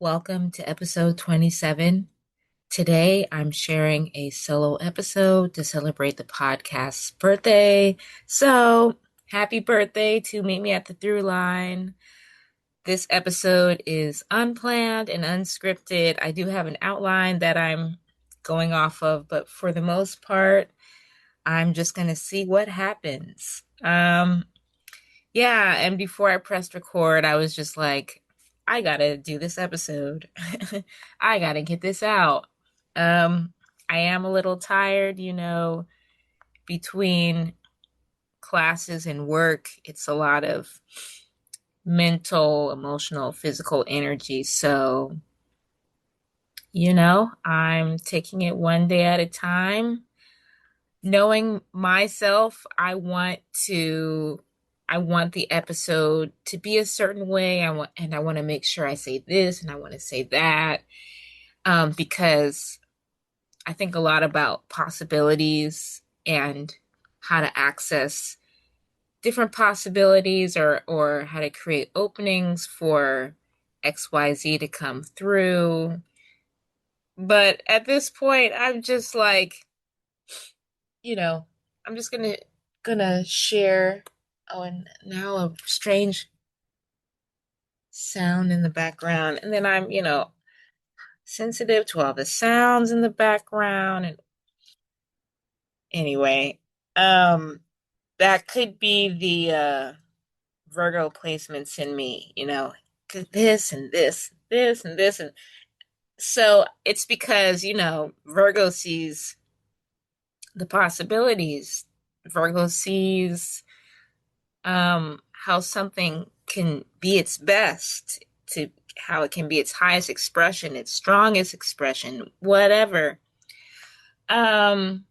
Welcome to episode 27. Today I'm sharing a solo episode to celebrate the podcast's birthday. So, happy birthday to Meet Me at the Throughline. This episode is unplanned and unscripted. I do have an outline that I'm going off of, but for the most part, I'm just going to see what happens. Yeah, and before I pressed record, I was just like, I gotta do this episode. I gotta get this out. Um, I am a little tired, between classes and work. It's a lot of mental, emotional, physical energy. So, I'm taking it one day at a time. Knowing myself, I want the episode to be a certain way. I want to make sure I say this and I want to say that. Because I think a lot about possibilities and how to access different possibilities or how to create openings for XYZ to come through. But at this point, I'm just like, you know, I'm just gonna share. Oh, and now a strange sound in the background, and then I'm, sensitive to all the sounds in the background. And anyway, um, that could be the Virgo placements in me, 'cause this and this and this, and so it's because Virgo sees the possibilities. Virgo sees how something can be its best, to how it can be its highest expression, its strongest expression, whatever. Um,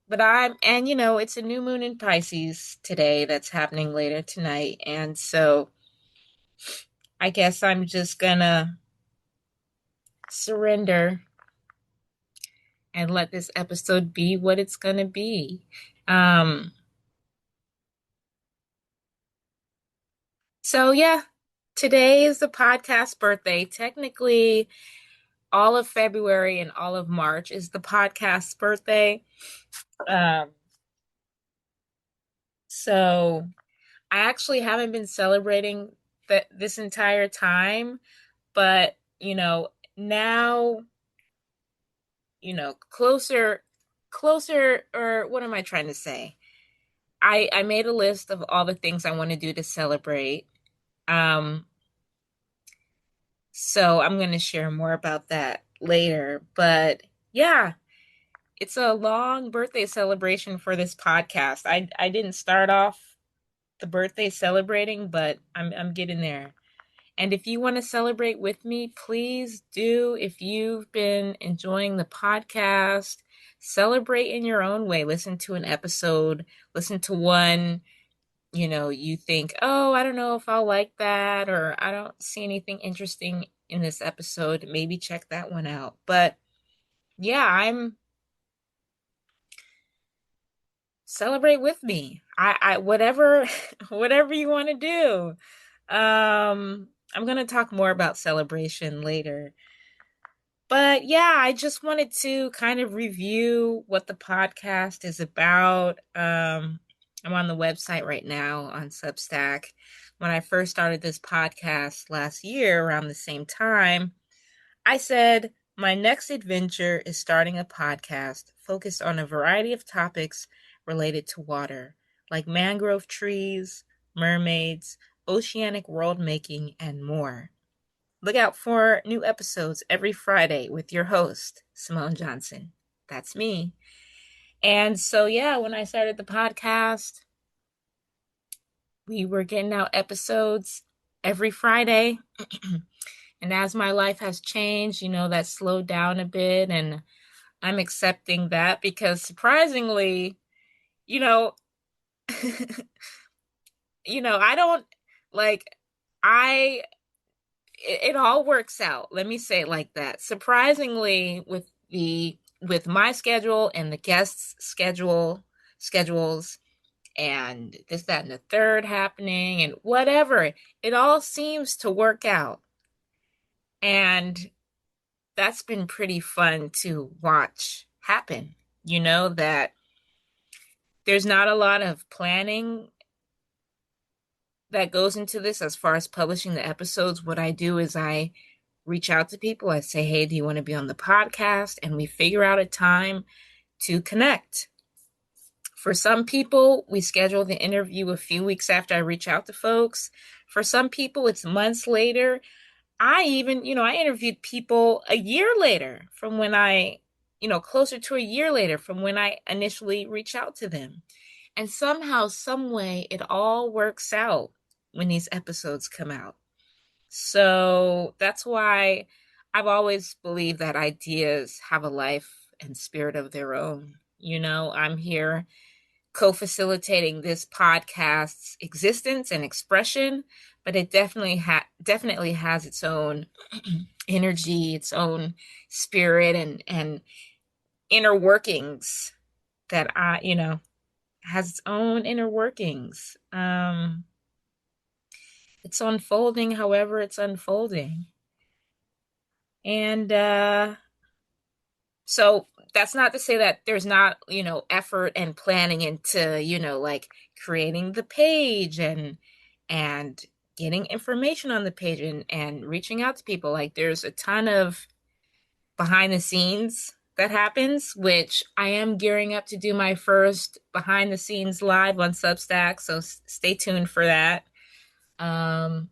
but it's a new moon in Pisces today that's happening later tonight. And so I guess I'm just gonna surrender and let this episode be what it's gonna be. Um, so yeah, today is the podcast birthday. Technically, all of February and all of March is the podcast's birthday. Um, so I actually haven't been celebrating this entire time, but now, closer, or what am I trying to say? I made a list of all the things I want to do to celebrate. Um, so I'm going to share more about that later, but yeah, it's a long birthday celebration for this podcast. I didn't start off the birthday celebrating, but I'm getting there. And if you want to celebrate with me, please do. If you've been enjoying the podcast, celebrate in your own way. Listen to an episode, listen to one, you think, oh, I don't know if I'll like that, or I don't see anything interesting in this episode. Maybe check that one out. But yeah, I'm celebrate with me. I whatever whatever you want to do. I'm going to talk more about celebration later. But yeah, I just wanted to kind of review what the podcast is about. I'm on the website right now on Substack. When I first started this podcast last year around the same time, I said, my next adventure is starting a podcast focused on a variety of topics related to water, like mangrove trees, mermaids, oceanic world making, and more. Look out for new episodes every Friday with your host, Simone Johnson. That's me. And so, yeah, when I started the podcast, we were getting out episodes every Friday. And as my life has changed, that slowed down a bit. And I'm accepting that because surprisingly, you know, I don't like, I, it all works out. Let me say it like that. Surprisingly, with my schedule and the guests' schedules and this, that, and the third happening and whatever, it all seems to work out. And that's been pretty fun to watch happen. That there's not a lot of planning that goes into this as far as publishing the episodes. What I do is I reach out to people. I say, hey, do you want to be on the podcast? And we figure out a time to connect. For some people, we schedule the interview a few weeks after I reach out to folks. For some people, it's months later. I interviewed people a year later from when closer to a year later from when I initially reached out to them. And somehow, some way, it all works out when these episodes come out. So that's why I've always believed that ideas have a life and spirit of their own. I'm here co-facilitating this podcast's existence and expression, but it definitely has its own energy, its own spirit and inner workings that has its own inner workings. It's unfolding however it's unfolding. And so that's not to say that there's not, effort and planning into, like creating the page and getting information on the page and reaching out to people. Like there's a ton of behind the scenes that happens, which I am gearing up to do my first behind the scenes live on Substack. So stay tuned for that. Um,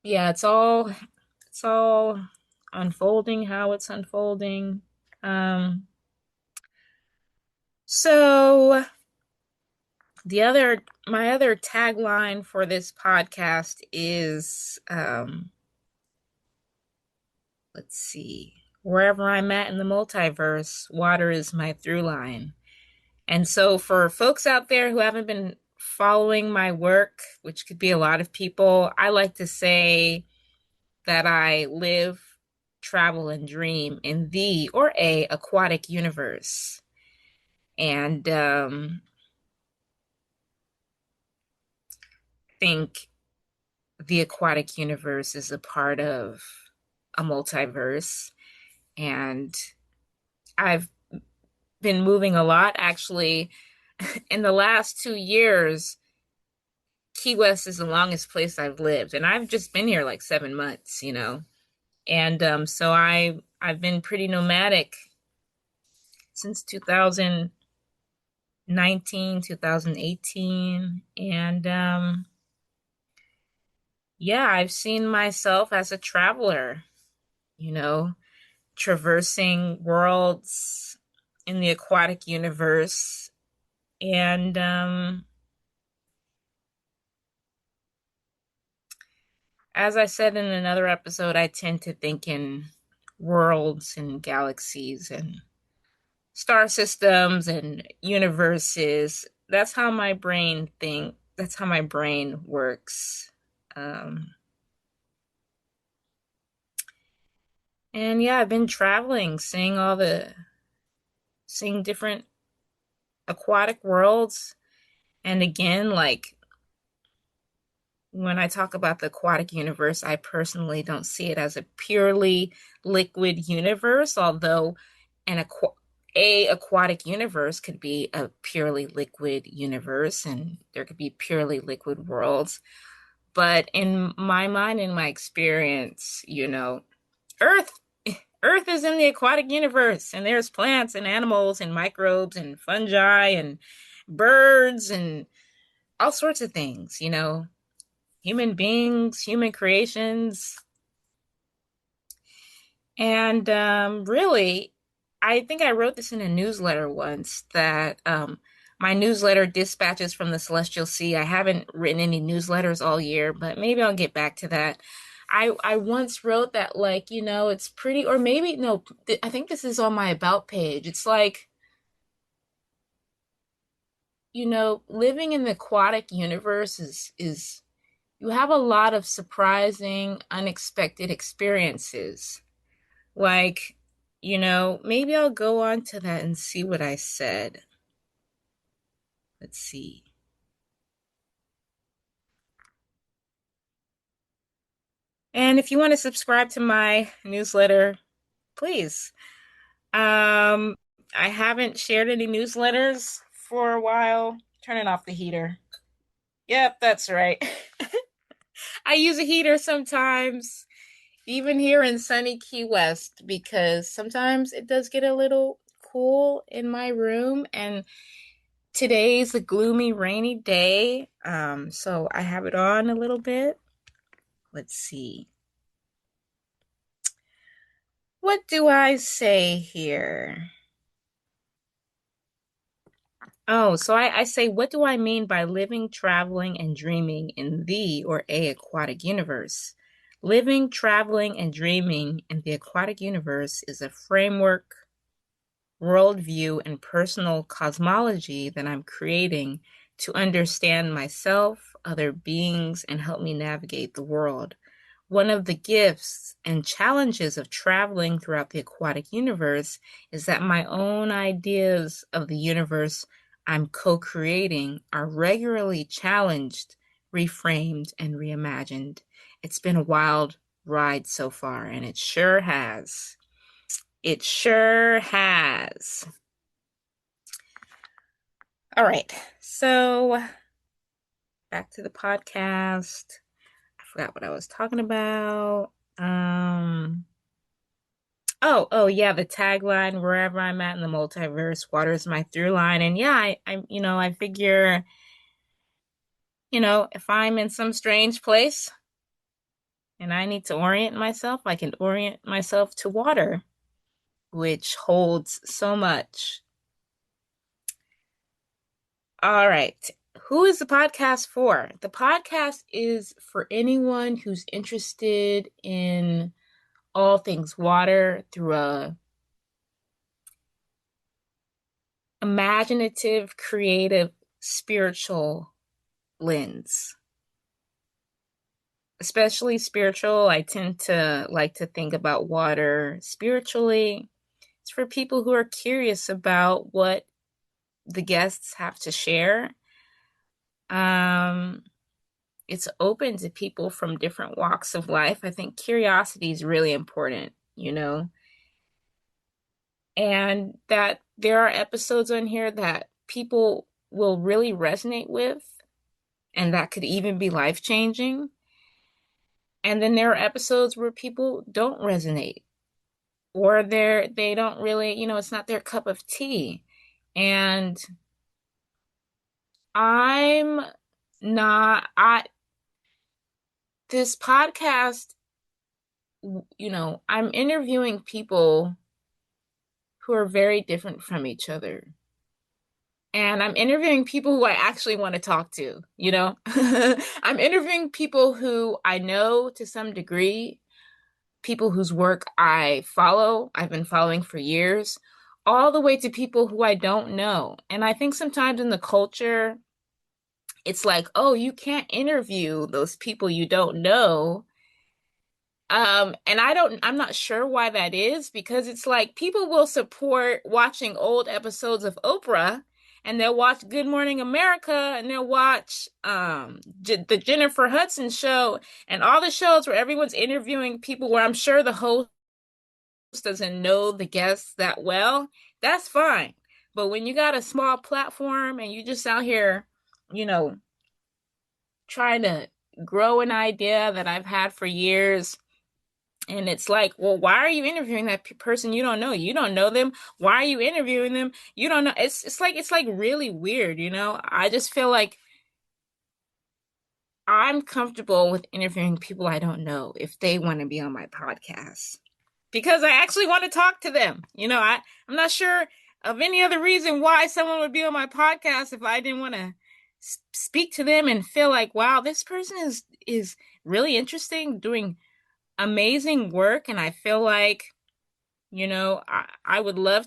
yeah, it's all unfolding how it's unfolding. Um, so my other tagline for this podcast is, let's see, wherever I'm at in the multiverse, water is my through line. And so for folks out there who haven't been following my work, which could be a lot of people, I like to say that I live, travel, and dream in the or a aquatic universe. And think the aquatic universe is a part of a multiverse. And I've been moving a lot actually. In the last 2 years, Key West is the longest place I've lived, and I've just been here like 7 months. And so I've been pretty nomadic since 2019, 2018, and yeah, I've seen myself as a traveler, you know, traversing worlds in the aquatic universe. And as I said in another episode, I tend to think in worlds and galaxies and star systems and universes. That's how my brain works. Um, and yeah, I've been traveling, seeing different aquatic worlds. And again, like when I talk about the aquatic universe, I personally don't see it as a purely liquid universe, although an a aquatic universe could be a purely liquid universe, and there could be purely liquid worlds. But in my mind, in my experience, Earth Earth is in the aquatic universe, and there's plants and animals and microbes and fungi and birds and all sorts of things, human beings, human creations. And really, I think I wrote this in a newsletter once that my newsletter dispatches from the celestial sea. I haven't written any newsletters all year, but maybe I'll get back to that. I once wrote that, like, it's pretty, or maybe no, I think this is on my about page. It's like, living in the aquatic universe is you have a lot of surprising, unexpected experiences. Like, maybe I'll go on to that and see what I said. Let's see. And if you want to subscribe to my newsletter, please. Um, I haven't shared any newsletters for a while. Turning off the heater. Yep, that's right. I use a heater sometimes, even here in sunny Key West, because sometimes it does get a little cool in my room. And today's a gloomy, rainy day. So I have it on a little bit. Let's see. What do I say here? Oh, so I say, what do I mean by living, traveling, and dreaming in the or a aquatic universe? Living, traveling, and dreaming in the aquatic universe is a framework, worldview, and personal cosmology that I'm creating to understand myself, other beings, and help me navigate the world. One of the gifts and challenges of traveling throughout the aquatic universe is that my own ideas of the universe I'm co-creating are regularly challenged, reframed, and reimagined. It's been a wild ride so far, and it sure has. It sure has. All right, so back to the podcast. I forgot what I was talking about. Oh yeah, the tagline, wherever I'm at in the multiverse, water is my through line. And yeah, I figure, if I'm in some strange place and I need to orient myself, I can orient myself to water, which holds so much. All right. Who is the podcast for? The podcast is for anyone who's interested in all things water through a imaginative, creative, spiritual lens. Especially spiritual, I tend to like to think about water spiritually. It's for people who are curious about what the guests have to share. Um, it's open to people from different walks of life. I think curiosity is really important, and that there are episodes on here that people will really resonate with, and that could even be life-changing. And then there are episodes where people don't resonate, or they don't really, it's not their cup of tea. And I'm not I this podcast, I'm interviewing people who are very different from each other. And I'm interviewing people who I actually want to talk to. I'm interviewing people who I know to some degree, people whose work I've been following for years, all the way to people who I don't know. And I think sometimes in the culture, it's like, oh, you can't interview those people you don't know. And I'm not sure why that is, because it's like people will support watching old episodes of Oprah, and they'll watch Good Morning America, and they'll watch the Jennifer Hudson show, and all the shows where everyone's interviewing people where I'm sure the host doesn't know the guests that well. That's fine. But when you got a small platform and you just out here, you know, trying to grow an idea that I've had for years, and it's like, well, why are you interviewing that person you don't know? You don't know them. Why are you interviewing them? You don't know. It's like really weird. I just feel like I'm comfortable with interviewing people I don't know if they want to be on my podcast, because I actually want to talk to them. I'm not sure of any other reason why someone would be on my podcast if I didn't want to speak to them and feel like, wow, this person is really interesting, doing amazing work, and I feel like, I would love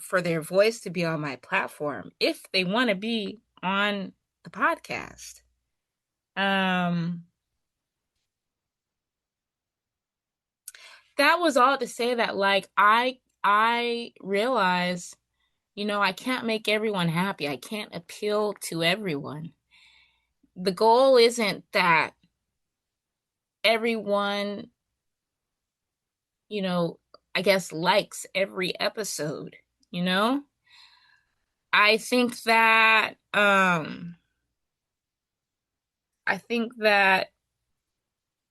for their voice to be on my platform if they want to be on the podcast. Um, that was all to say that, like, I realize, I can't make everyone happy. I can't appeal to everyone. The goal isn't that everyone, you know, I guess likes every episode, you know? I think that I think that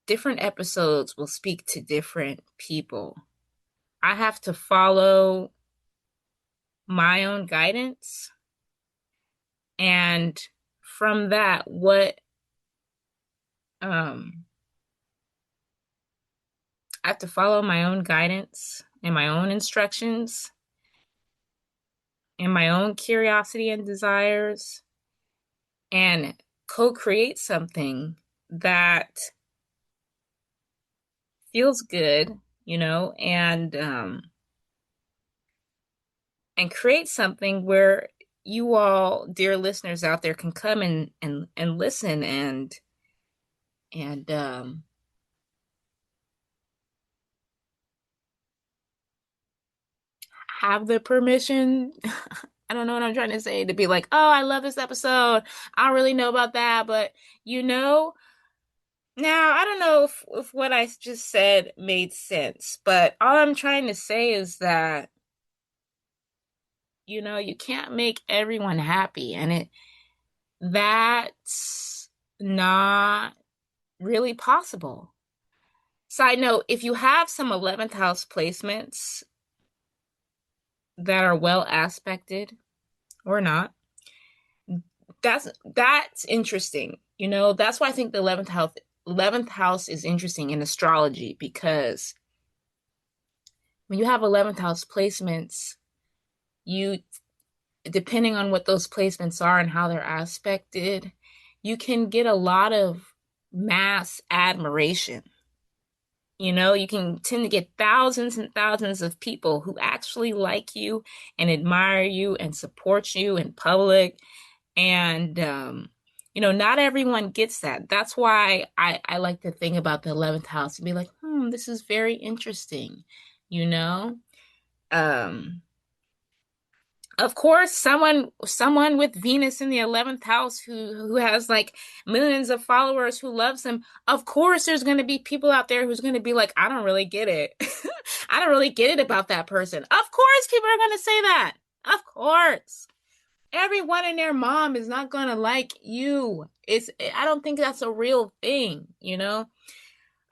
different episodes will speak to different people. I have to follow my own guidance, and from that, what um I have to follow my own guidance and my own instructions and my own curiosity and desires and co-create something that feels good, and create something where you all, dear listeners out there, can come and listen and have the permission. I don't know what I'm trying to say, to be like, oh, I love this episode. I don't really know about that, but you know, now I don't know if what I just said made sense, but all I'm trying to say is that, you can't make everyone happy, and that's not really possible. Side note, if you have some 11th house placements that are well aspected or not, that's interesting. That's why I think the 11th house is interesting in astrology, because when you have 11th house placements, you depending on what those placements are and how they're aspected, you can get a lot of mass admiration. You can tend to get thousands and thousands of people who actually like you and admire you and support you in public. And, not everyone gets that. That's why I like to think about the 11th house and be like, this is very interesting, you know? Um, of course, someone with Venus in the 11th house who has like millions of followers, who loves him. Of course, there's going to be people out there who's going to be like, I don't really get it. I don't really get it about that person. Of course, people are going to say that. Of course. Everyone and their mom is not going to like you. I don't think that's a real thing. All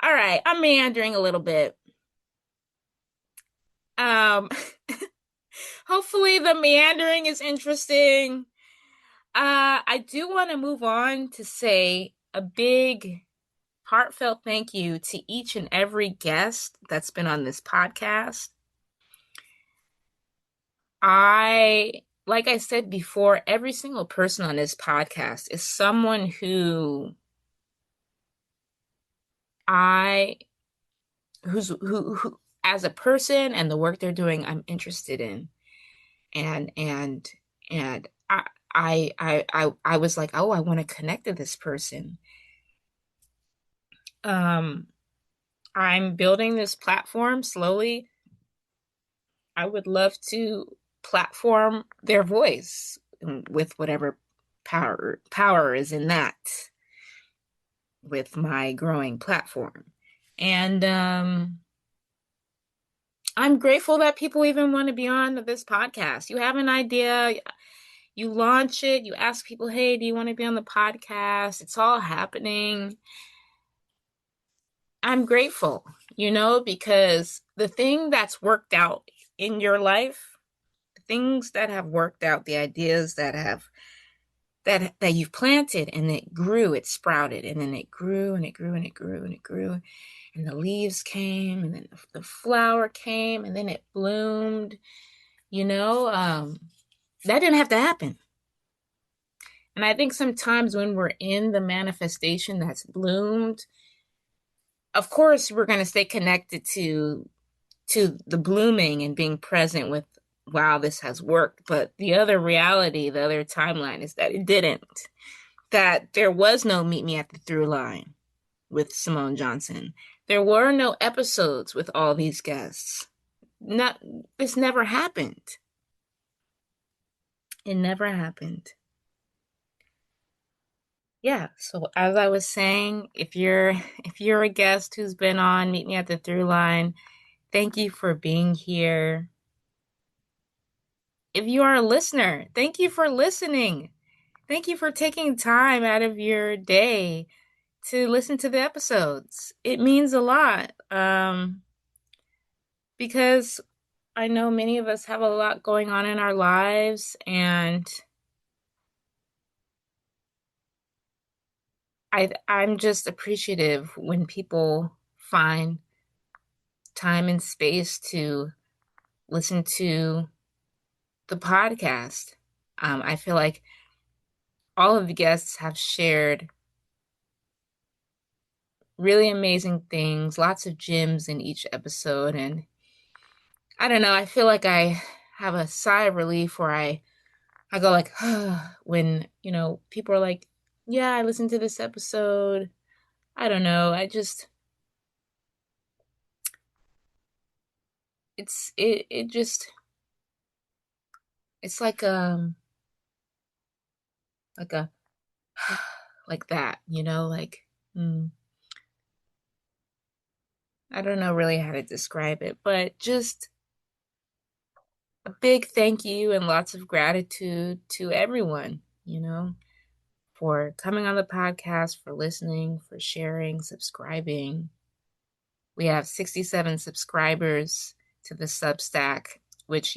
right, I'm meandering a little bit. Um, hopefully the meandering is interesting. I do want to move on to say a big heartfelt thank you to each and every guest that's been on this podcast. Like I said before, every single person on this podcast is someone I, who, as a person and the work they're doing, I'm interested in. And I was like, oh, I want to connect to this person. Um, I'm building this platform slowly. I would love to platform their voice with whatever power is in that, with my growing platform. And I'm grateful that people even want to be on this podcast. You have an idea, you launch it, you ask people, hey, do you want to be on the podcast? It's all happening. I'm grateful, because the thing that's worked out in your life, the things that have worked out, the ideas that you've planted, and it grew, it sprouted, and then it grew and it grew and it grew and it grew, and the leaves came, and then the flower came, and then it bloomed. That didn't have to happen. And I think sometimes when we're in the manifestation that's bloomed, of course we're going to stay connected to the blooming and being present with, wow, this has worked. But the other reality, the other timeline, is that it didn't. That there was no Meet Me at the Throughline with Simone Johnson. There were no episodes with all these guests. Not This never happened. It never happened. Yeah, so as I was saying, if you're a guest who's been on Meet Me at the Throughline, thank you for being here. If you are a listener, thank you for listening. Thank you for taking time out of your day to listen to the episodes. It means a lot. Because I know many of us have a lot going on in our lives, and I'm just appreciative when people find time and space to listen to the podcast. I feel like all of the guests have shared really amazing things, lots of gems in each episode, and I don't know, I feel like I have a sigh of relief where I go like when, people are like, "Yeah, I listened to this episode." I don't know. It just it's like a like that, mm, I don't know really how to describe it, but just a big thank you and lots of gratitude to everyone, for coming on the podcast, for listening, for sharing, subscribing. We have 67 subscribers to the Substack, which,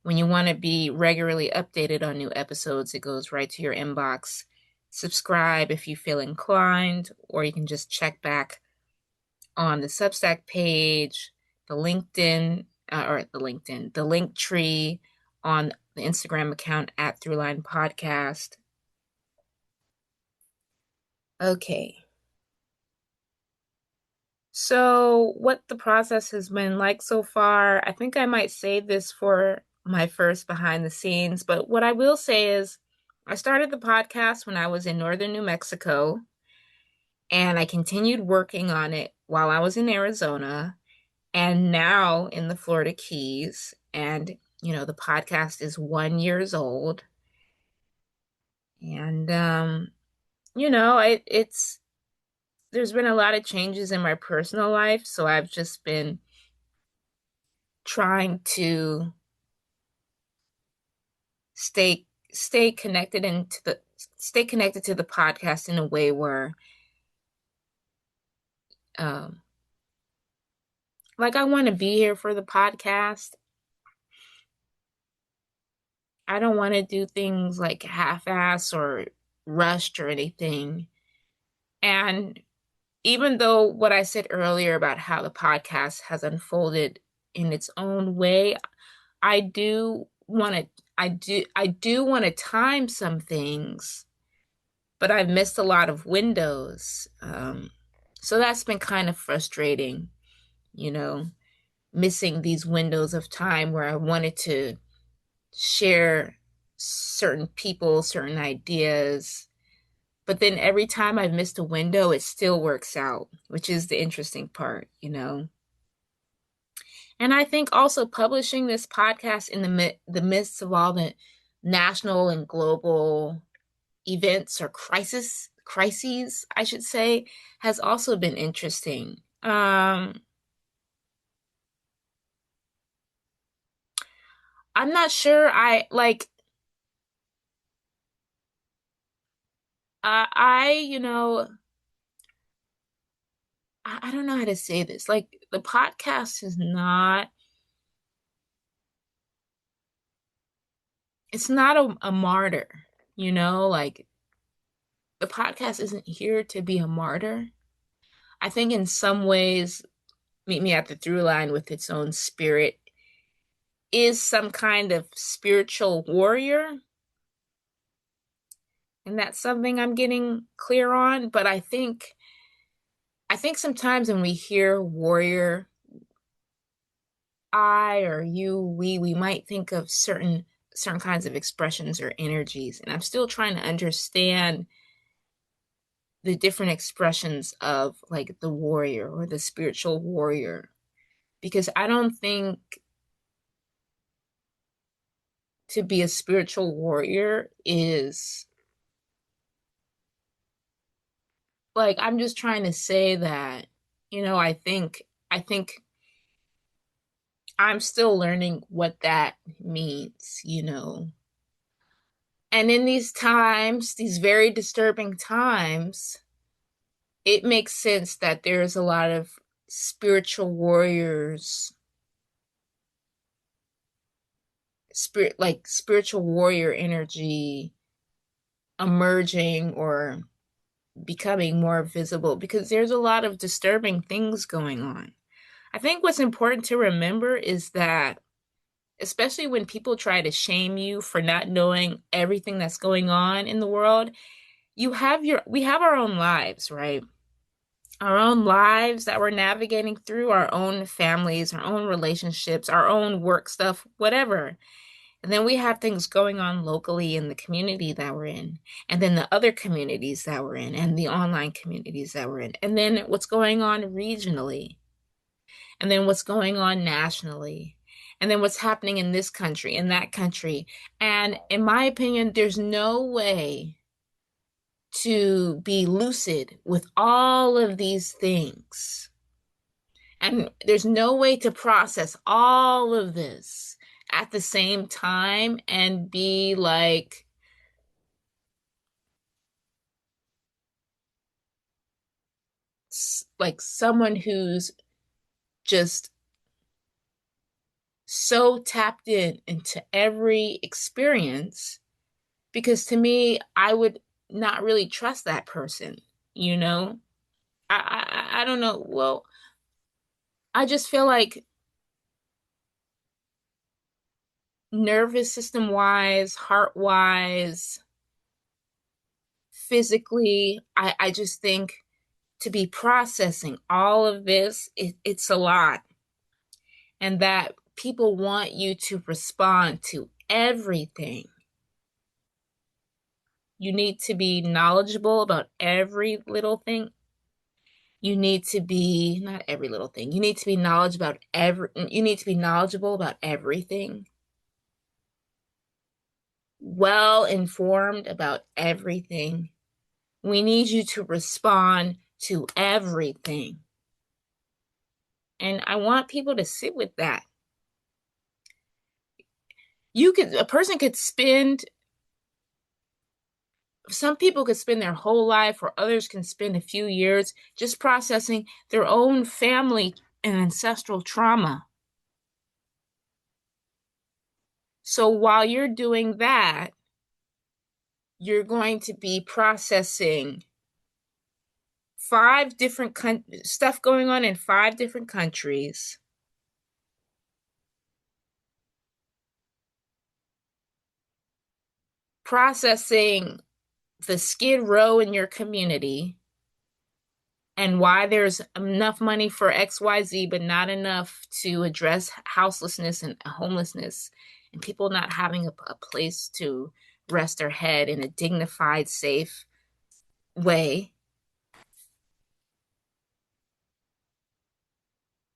when you want to be regularly updated on new episodes, it goes right to your inbox. Subscribe if you feel inclined, or you can just check back on the Substack page, the LinkedIn, the link tree on the Instagram account at Throughline Podcast. Okay. So, what the process has been like so far, I think I might save this for my first behind the scenes, but what I will say is I started the podcast when I was in northern New Mexico, and I continued working on it while I was in Arizona and now in the Florida Keys. And, the podcast is 1 years old. And, it's there's been a lot of changes in my personal life, so I've just been trying to stay connected and to the stay connected to the podcast in a way where um like I want to be here for the podcast. I don't want to do things like half-ass or rushed or anything. And even though what I said earlier about how the podcast has unfolded in its own way, I do want to I do want to time some things, but I've missed a lot of windows. So that's been kind of frustrating, you know, missing these windows of time where I wanted to share certain people, certain ideas. But then every time I've missed a window, it still works out, which is the interesting part. And I think also publishing this podcast in the midst of all the national and global events or crises, I should say, has also been interesting. I'm not sure. You know, I don't know how to say this. Like, the podcast is not, it's not a martyr, like the podcast isn't here to be a martyr. I think in some ways, Meet Me at the Throughline with its own spirit is some kind of spiritual warrior. And that's something I'm getting clear on. But I think sometimes when we hear warrior, I or you, we might think of certain kinds of expressions or energies. And I'm still trying to understand the different expressions of like the warrior or the spiritual warrior. Because I don't think to be a spiritual warrior is like I'm just trying to say that, I think I'm still learning what that means. And in these times, these very disturbing times, it makes sense that there's a lot of spiritual warriors, spiritual warrior energy emerging or becoming more visible because there's a lot of disturbing things going on. I think what's important to remember is that, especially when people try to shame you for not knowing everything that's going on in the world, we have our own lives, right? Our own lives that we're navigating through, our own families, our own relationships, our own work stuff, whatever. And then we have things going on locally in the community that we're in, and then the other communities that we're in, and the online communities that we're in, and then what's going on regionally, and then what's going on nationally, and then what's happening in this country, in that country. And in my opinion, there's no way to be lucid with all of these things. And there's no way to process all of this at the same time and be like someone who's just so tapped into every experience, because to me I would not really trust that person, you know? I don't know. Well, I just feel like nervous system wise, heart wise, physically, I just think to be processing all of this, it's a lot. And that people want you to respond to everything. You need to be knowledgeable about every little thing. You need to be, not every little thing. You need to be knowledgeable about everything, well informed about everything. We need you to respond to everything. And I want people to sit with that. A person could spend, some people could spend their whole life, or others can spend a few years just processing their own family and ancestral trauma. So while you're doing that, you're going to be processing stuff going on in 5 different countries, processing the skid row in your community and why there's enough money for XYZ, but not enough to address houselessness and homelessness, and people not having a place to rest their head in a dignified, safe way.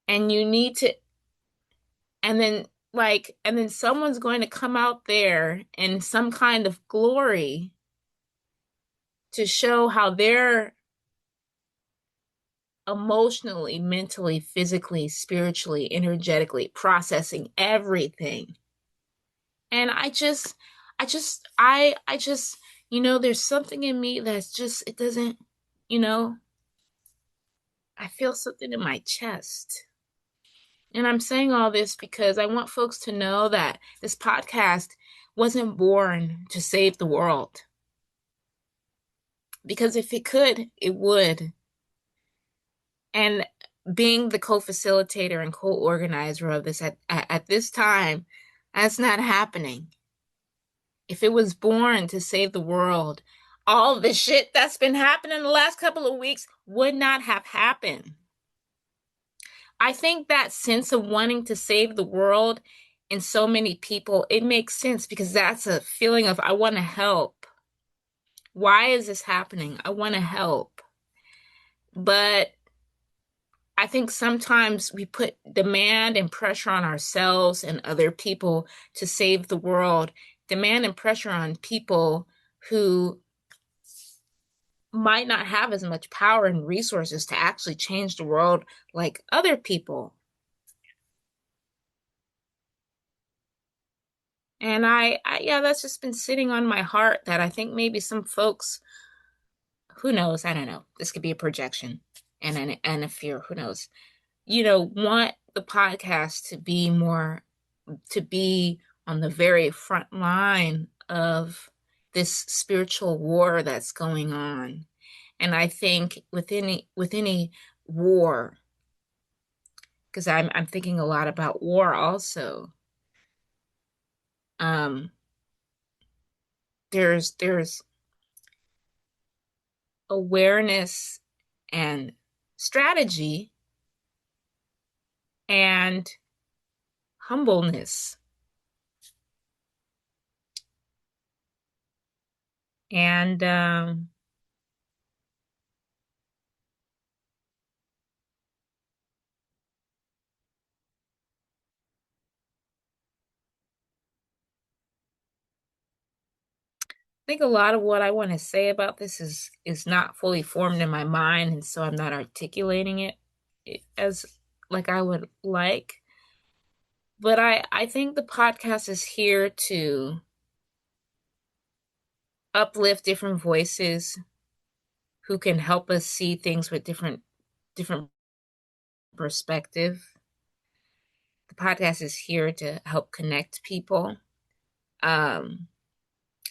And you need to, and then and then someone's going to come out there in some kind of glory to show how they're emotionally, mentally, physically, spiritually, energetically processing everything. And there's something in me that's just, it doesn't, you know, I feel something in my chest. And I'm saying all this because I want folks to know that this podcast wasn't born to save the world. Because if it could, it would. And being the co-facilitator and co-organizer of this at this time, that's not happening. If it was born to save the world, all the shit that's been happening the last couple of weeks would not have happened. I think that sense of wanting to save the world in so many people, it makes sense because that's a feeling of, I want to help. Why is this happening? I want to help. But I think sometimes we put demand and pressure on ourselves and other people to save the world, demand and pressure on people who might not have as much power and resources to actually change the world like other people. And yeah, that's just been sitting on my heart that I think maybe some folks, who knows, I don't know. This could be a projection and a fear, who knows. Want the podcast to be on the very front line of this spiritual war that's going on. And I think with any war, because I'm thinking a lot about war also. Um, there's awareness and strategy and humbleness. And I think a lot of what I want to say about this is not fully formed in my mind, and so I'm not articulating it as like I would like. But I think the podcast is here to uplift different voices who can help us see things with different perspective. The podcast is here to help connect people. Um,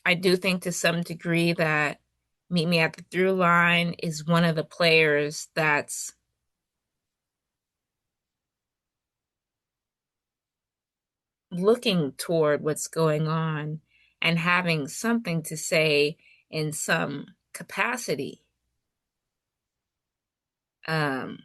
I do think to some degree that Meet Me at the Throughline is one of the players that's looking toward what's going on and having something to say in some capacity. Um,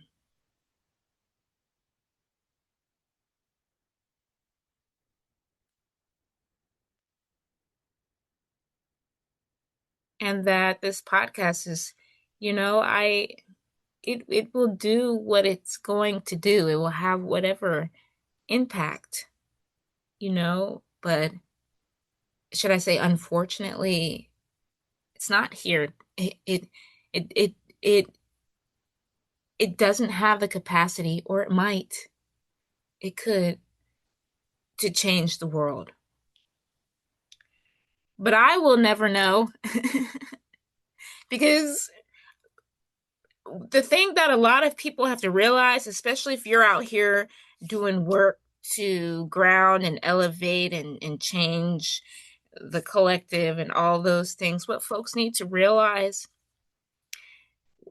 and that this podcast is, I it will do what it's going to do. It will have whatever impact, but should I say unfortunately, it's not here. It it it it doesn't have the capacity, or it could, to change the world. But I will never know because the thing that a lot of people have to realize, especially if you're out here doing work to ground and elevate and change the collective and all those things, what folks need to realize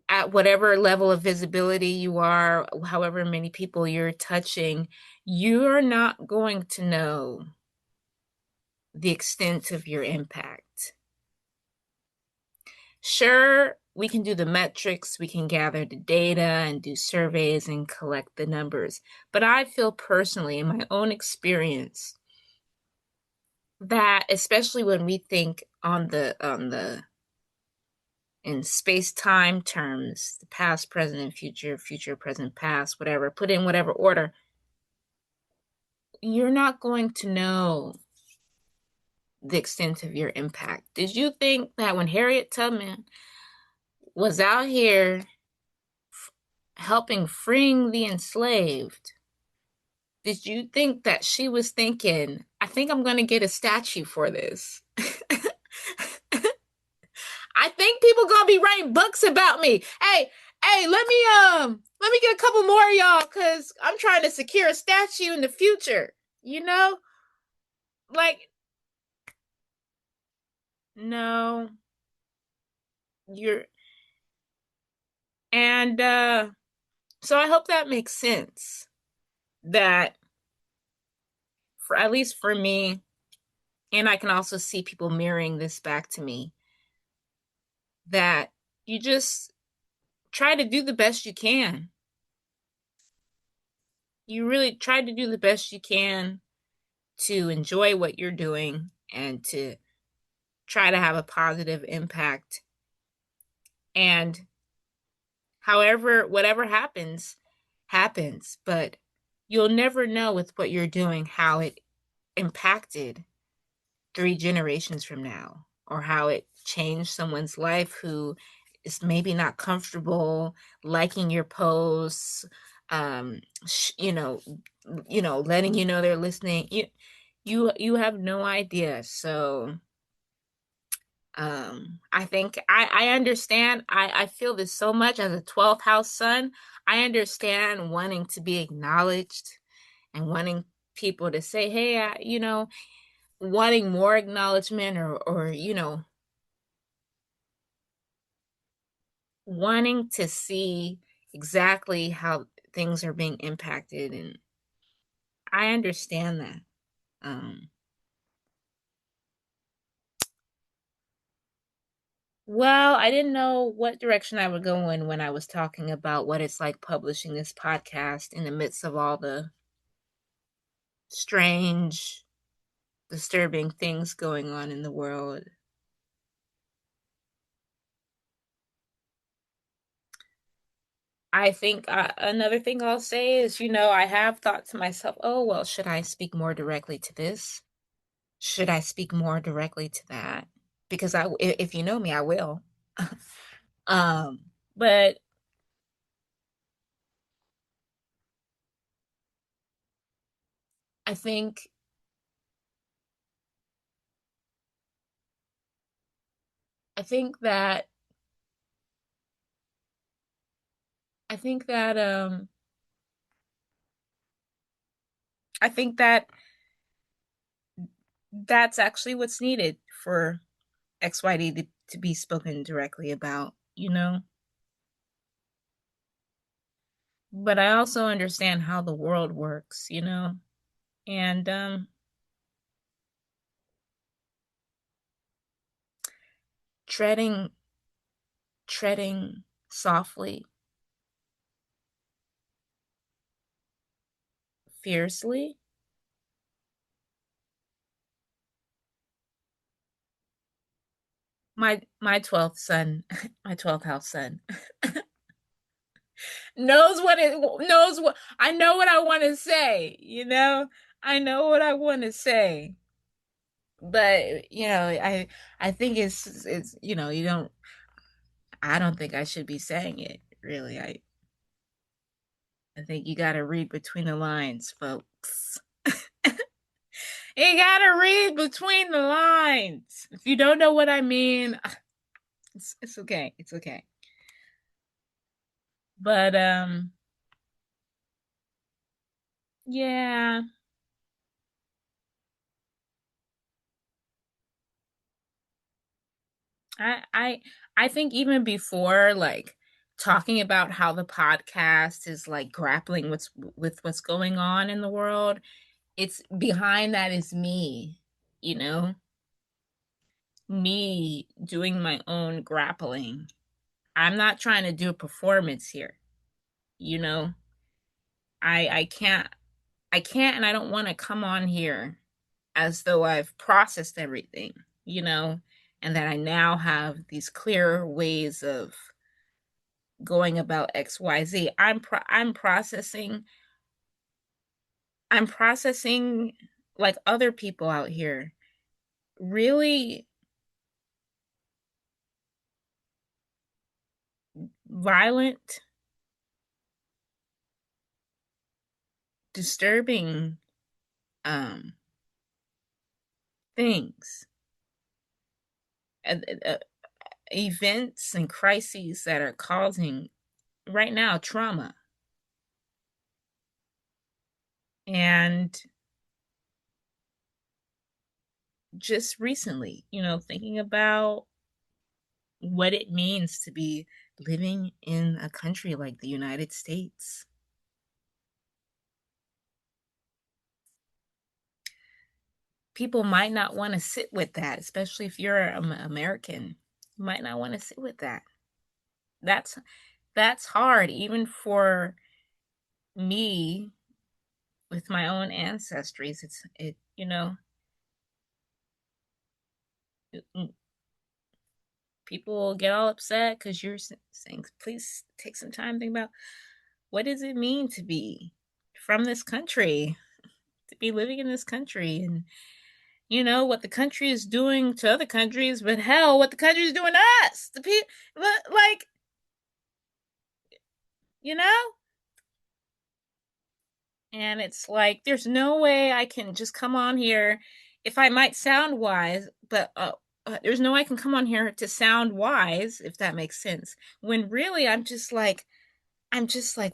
at whatever level of visibility you are, however many people you're touching, you're not going to know the extent of your impact. Sure, we can do the metrics, we can gather the data and do surveys and collect the numbers. But I feel personally, in my own experience, that especially when we think in space-time terms, the past, present, and future, future, present, past, whatever, put in whatever order, you're not going to know the extent of your impact. Did you think that when Harriet Tubman was out here helping freeing the enslaved, did you think that she was thinking, I think I'm going to get a statue for this? I think people going to be writing books about me. Hey, let me get a couple more of y'all cuz I'm trying to secure a statue in the future, you know? Like no, you're and so I hope that makes sense, that for at least for me, and I can also see people mirroring this back to me, that you just try to do the best you can. You really try to do the best you can to enjoy what you're doing and to try to have a positive impact. And however, whatever happens, happens. But you'll never know with what you're doing how it impacted 3 generations from now, or how it changed someone's life who is maybe not comfortable liking your posts, you know, letting you know they're listening. You have no idea. So I think I understand. I feel this so much as a 12th house sun. I understand wanting to be acknowledged and wanting people to say, hey, wanting more acknowledgement, or wanting to see exactly how things are being impacted. And I understand that. Um, well, I didn't know what direction I would go in when I was talking about what it's like publishing this podcast in the midst of all the strange, disturbing things going on in the world. I think another thing I'll say is, I have thought to myself, oh, well, should I speak more directly to this? Should I speak more directly to that? Because if you know me, I will. um, but I think, I think that, I think that, I think that that's actually what's needed for XYD to be spoken directly about. But I also understand how the world works. And treading treading softly, fiercely. My 12th son, my 12th house son knows what I know what I want to say. I know what I want to say. But, I think it's you don't I don't think I should be saying it, really. I think you got to read between the lines, folks. You got to read between the lines. If you don't know what I mean, it's okay. It's okay. But yeah, I I I think even before, like, talking about how the podcast is like grappling with what's going on in the world, it's behind that is me, you know, me doing my own grappling. I'm not trying to do a performance here, you know. I can't and I don't want to come on here as though I've processed everything, and that I now have these clear ways of going about XYZ. I'm processing like other people out here. Really violent, disturbing um things, uh, events and crises that are causing right now trauma. And just recently, thinking about what it means to be living in a country like the United States. People might not want to sit with that, especially if you're American. You might not want to sit with that. That's that's hard, even for me with my own ancestries. People get all upset because you're saying, please take some time to think about what does it mean to be from this country, to be living in this country. And you know, what the country is doing to other countries, but hell, what the country is doing to us. The people, like, you know? And it's like, there's no way I can just come on here if I might sound wise, but there's no way I can come on here to sound wise, if that makes sense. When really I'm just like,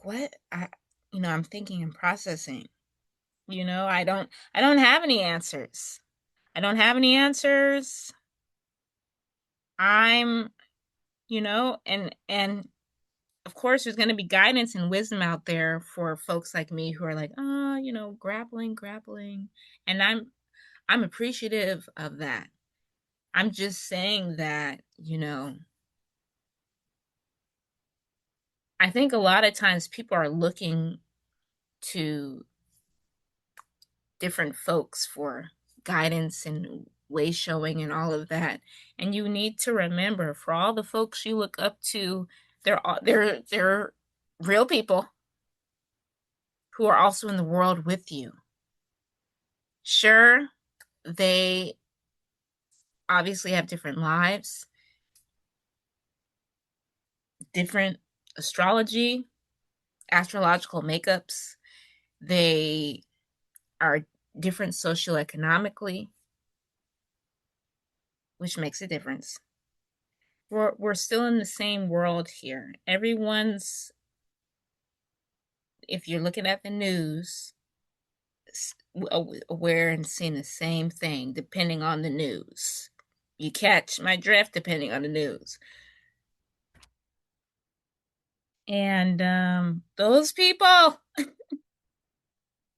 what? I'm thinking and processing. I don't have any answers. I don't have any answers. I'm, and of course there's going to be guidance and wisdom out there for folks like me who are like, oh, grappling. And I'm appreciative of that. I'm just saying that, I think a lot of times people are looking to different folks for guidance and way showing and all of that. And you need to remember, for all the folks you look up to, they're real people who are also in the world with you. Sure, they obviously have different lives, different astrological makeups. They are different socioeconomically, which makes a difference. We're still in the same world here. Everyone's, if you're looking at the news, aware and seeing the same thing depending on the news. You catch my drift depending on the news. And those people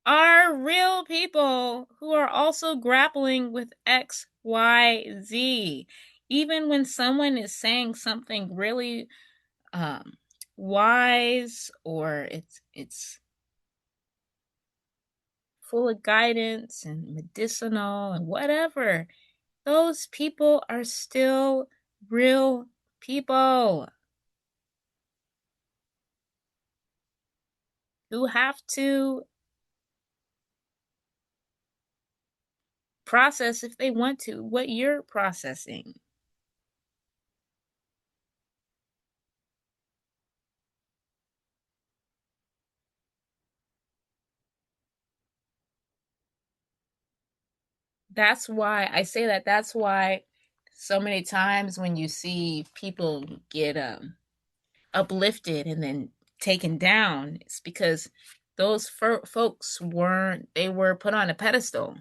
are real people who are also grappling with X, Y, Z. Even when someone is saying something really wise, or it's full of guidance and medicinal and whatever, those people are still real people who have to process, if they want to, what you're processing. That's why I say that. That's why so many times when you see people get uplifted and then taken down, it's because those folks they were put on a pedestal.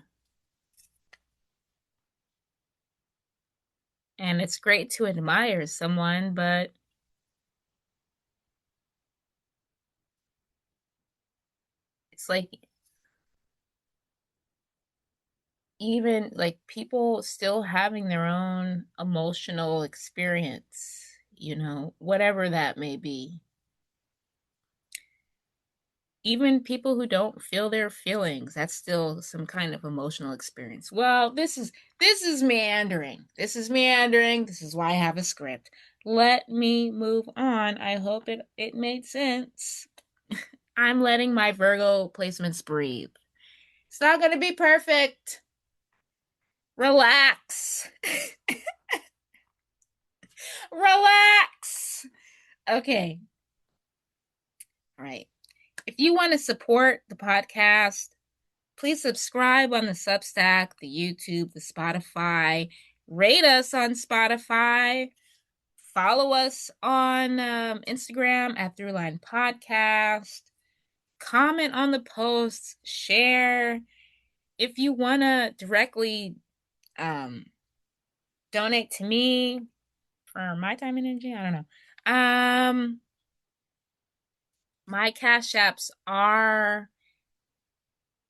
And it's great to admire someone, but it's like, even like people still having their own emotional experience, whatever that may be. Even people who don't feel their feelings, that's still some kind of emotional experience. Well, this is meandering. This is meandering. This is why I have a script. Let me move on. I hope it made sense. I'm letting my Virgo placements breathe. It's not going to be perfect. Relax. Relax. Okay. All right. If you want to support the podcast, please subscribe on the Substack, the YouTube, the Spotify. Rate us on Spotify. Follow us on Instagram at Throughline Podcast. Comment on the posts. Share. If you want to directly donate to me for my time and energy, I don't know. My Cash Apps are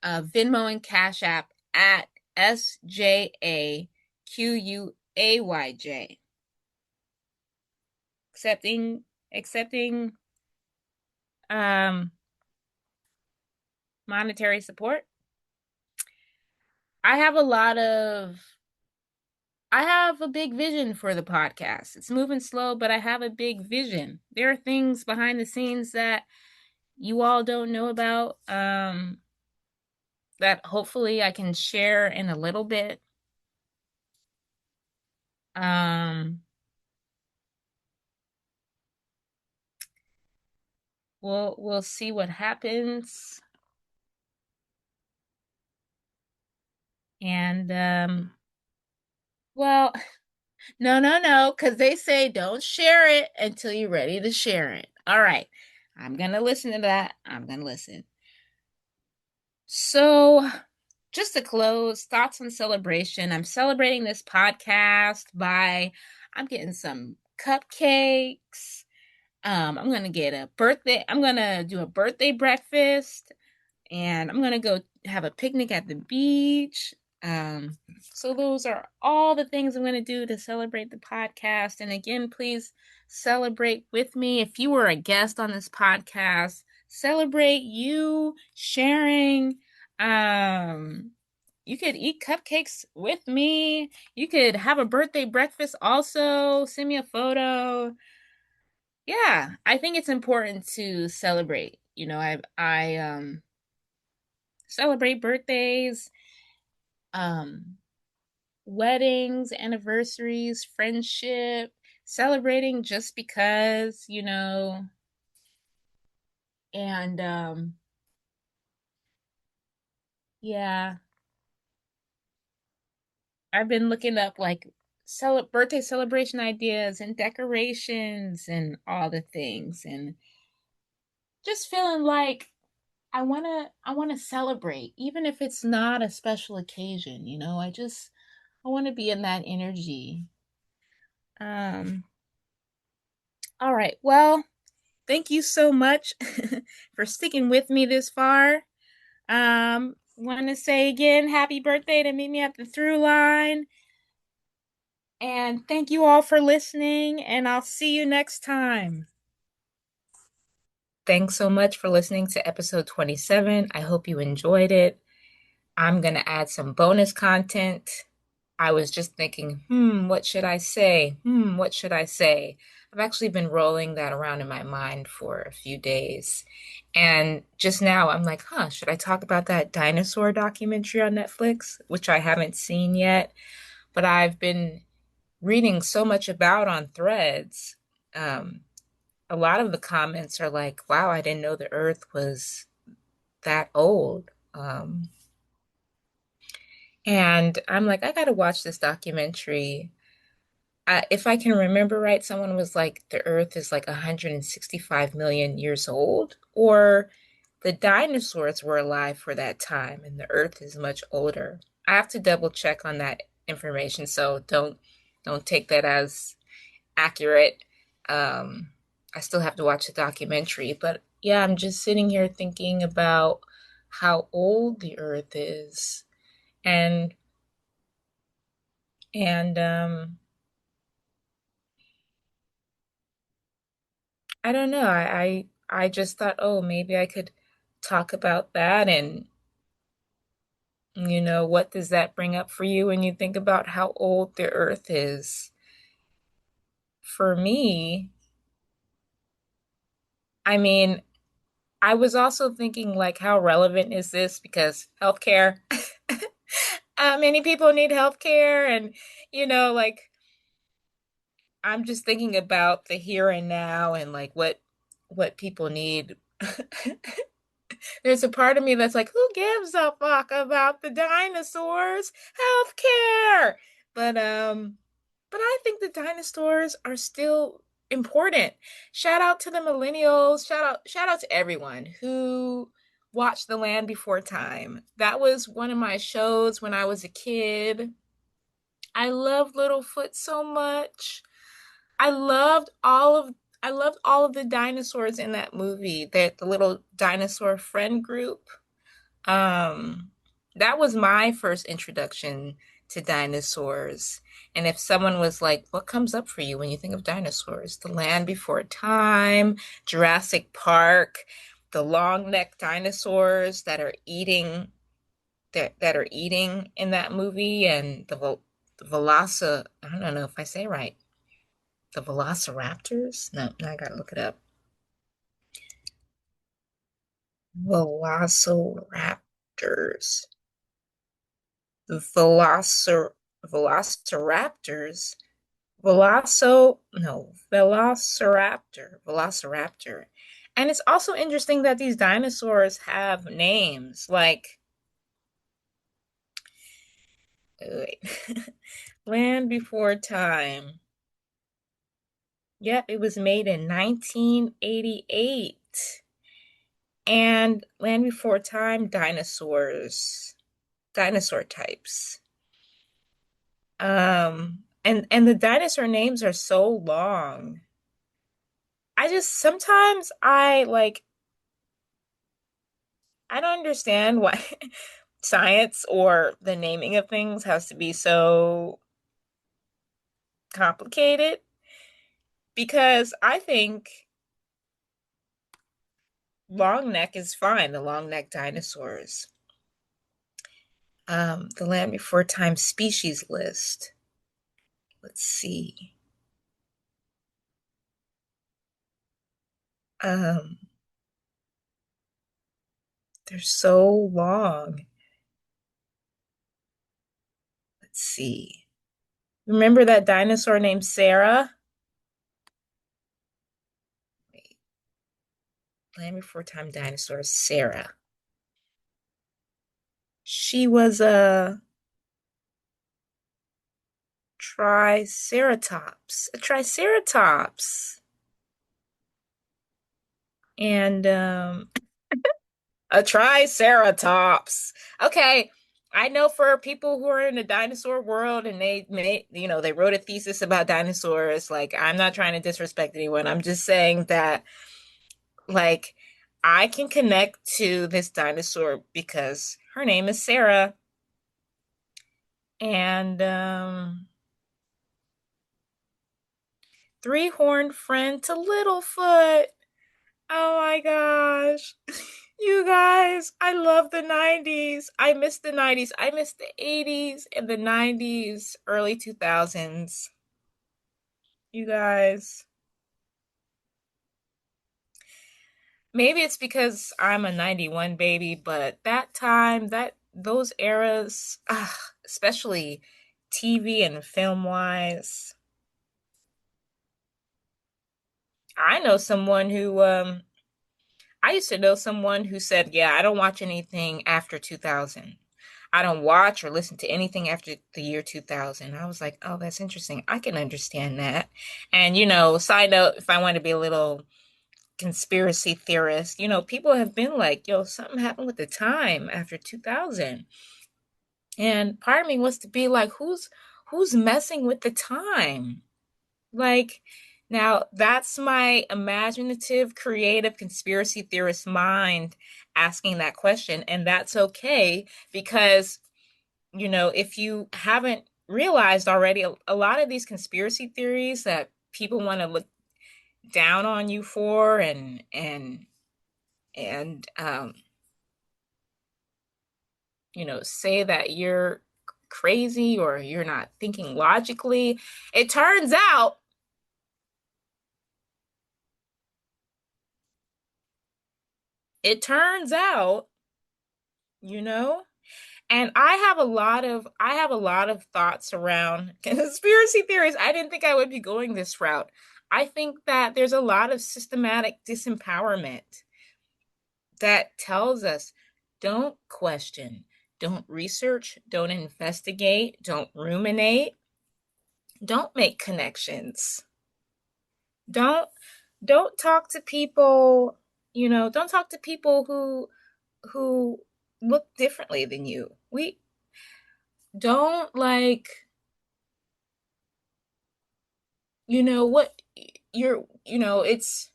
Venmo and Cash App at SJAQUAYJ. Accepting monetary support. I have a big vision for the podcast. It's moving slow, but I have a big vision. There are things behind the scenes that you all don't know about, that hopefully I can share in a little bit. Um, we'll see what happens. And well, no, no, no, because they say don't share it until you're ready to share it. All right. I'm gonna listen to that. I'm gonna listen. So, just to close, thoughts on celebration. I'm celebrating this podcast by I'm getting some cupcakes. I'm gonna get a birthday. I'm gonna do a birthday breakfast, and I'm gonna go have a picnic at the beach. Um, so those are all the things I'm gonna do to celebrate the podcast. And again, please celebrate with me. If you were a guest on this podcast, celebrate you sharing. Um, you could eat cupcakes with me. You could have a birthday breakfast also. Send me a photo. Yeah, I think it's important to celebrate. I celebrate birthdays, um, weddings, anniversaries, friendship, celebrating just because, and yeah, I've been looking up like birthday celebration ideas and decorations and all the things and just feeling like I want to celebrate even if it's not a special occasion, I want to be in that energy. Um all right. Well, thank you so much for sticking with me this far. Want to say again, happy birthday to meet me at the Throughline. And thank you all for listening, and I'll see you next time. Thanks so much for listening to episode 27. I hope you enjoyed it. I'm going to add some bonus content. I was just thinking, what should I say? What should I say? I've actually been rolling that around in my mind for a few days. And just now I'm like, should I talk about that dinosaur documentary on Netflix, which I haven't seen yet, but I've been reading so much about on Threads. Um, a lot of the comments are like, wow, I didn't know the Earth was that old. And I'm like, I gotta watch this documentary. If I can remember right, someone was like, the Earth is like 165 million years old, or the dinosaurs were alive for that time and the Earth is much older. I have to double check on that information, so don't take that as accurate. Um, I still have to watch the documentary, but yeah, I'm just sitting here thinking about how old the Earth is, and and I don't know. I just thought, oh, maybe I could talk about that, and what does that bring up for you when you think about how old the Earth is? For me, I mean, I was also thinking like, how relevant is this? Because healthcare, many people need healthcare, and like I'm just thinking about the here and now and like what people need. There's a part of me that's like, who gives a fuck about the dinosaurs? Healthcare. But um but I think the dinosaurs are still important. Shout out to the millennials. Shout out to everyone who watched The Land Before Time. That was one of my shows when I was a kid. I loved Littlefoot so much. I loved all of I loved all of the dinosaurs in that movie. The little dinosaur friend group. Um, that was my first introduction to dinosaurs. And if someone was like, what comes up for you when you think of dinosaurs? The Land Before Time, Jurassic Park, the long neck dinosaurs that are eating in that movie, and the I don't know if I say it right. The Velociraptors? No, I gotta look it up. Velociraptors. The Velociraptors. Velociraptor. And it's also interesting that these dinosaurs have names like, wait, Land Before Time. Yep, it was made in 1988. And Land Before Time dinosaurs, dinosaur types. And the dinosaur names are so long. I just sometimes I don't understand why science or the naming of things has to be so complicated because I think long neck is fine, the long neck dinosaurs. The Land Before Time species list. Let's see. Um, they're so long. Let's see. Remember that dinosaur named Sarah? Wait, Land Before Time dinosaur, Sarah. She was a triceratops. A triceratops. And a triceratops. Okay, I know for people who are in the dinosaur world and they made, they wrote a thesis about dinosaurs, like I'm not trying to disrespect anyone. I'm just saying that like I can connect to this dinosaur because her name is Sarah. And three-horned friend to Littlefoot. Oh my gosh. You guys, I love the 90s. I miss the 90s. I miss the 80s and the 90s, early 2000s. You guys. Maybe it's because I'm a 91 baby, but that time, those eras, especially TV and film wise, I know someone who I used to know someone who said, "Yeah, I don't watch anything after 2000. I don't watch or listen to anything after the year 2000." I was like, "Oh, that's interesting. I can understand that." And, side note, if I want to be a little conspiracy theorist, people have been like, "Yo, something happened with the time after 2000." And part of me wants to be like, who's messing with the time? Like, now that's my imaginative, creative conspiracy theorist mind asking that question, and that's okay because, if you haven't realized already, a lot of these conspiracy theories that people want to look down on you for and say that you're crazy or you're not thinking logically. It turns out it turns out, you know, and I have a lot of thoughts around conspiracy theories. I didn't think I would be going this route. I think that there's a lot of systematic disempowerment that tells us don't question, don't research, don't investigate, don't ruminate, don't make connections. Don't don't talk to people, don't talk to people who look differently than you. We don't what it's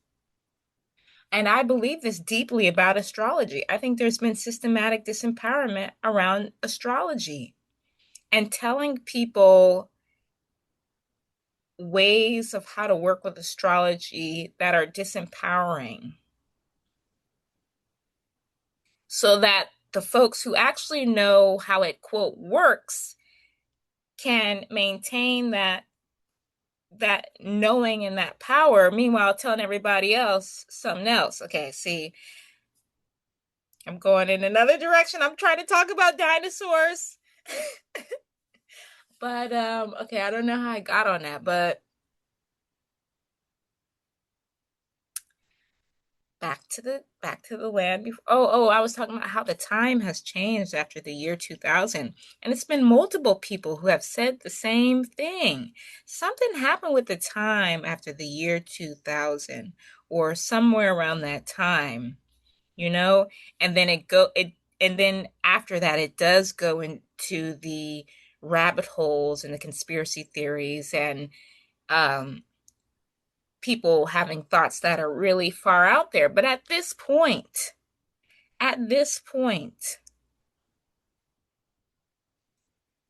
and I believe this deeply about astrology. I think there's been systematic disempowerment around astrology and telling people ways of how to work with astrology that are disempowering so that the folks who actually know how it quote works can maintain that knowing and that power, meanwhile telling everybody else something else. Okay, see, I'm going in another direction. I'm trying to talk about dinosaurs. But okay, I don't know how I got on that, but back to the land before. Oh, I was talking about how the time has changed after the year 2000. And it's been multiple people who have said the same thing. Something happened with the time after the year 2000 or somewhere around that time, you know? And then and then after that it does go into the rabbit holes and the conspiracy theories and um people having thoughts that are really far out there. But at this point,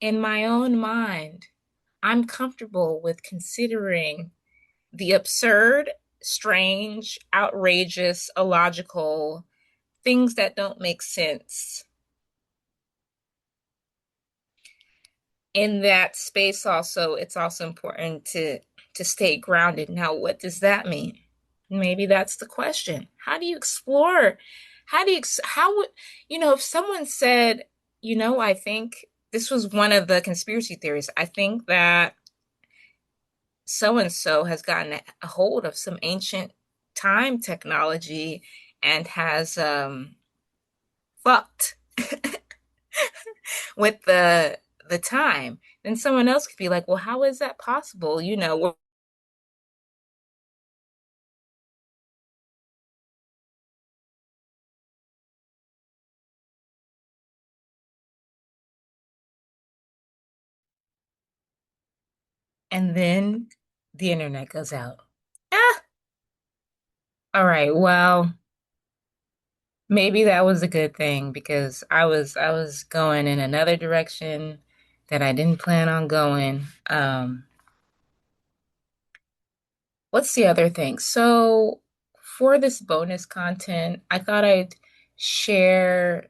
in my own mind, I'm comfortable with considering the absurd, strange, outrageous, illogical things that don't make sense in that space. Also, it's also important to stay grounded. Now, what does that mean? Maybe that's the question. How do you explore? How would, if someone said, I think this was one of the conspiracy theories. I think that so and so has gotten a hold of some ancient time technology and has fucked with the time. Then someone else could be like, well, how is that possible? And then the internet goes out. Ah, all right. Well, maybe that was a good thing because I was going in another direction that I didn't plan on going. What's the other thing? So for this bonus content, I thought I'd share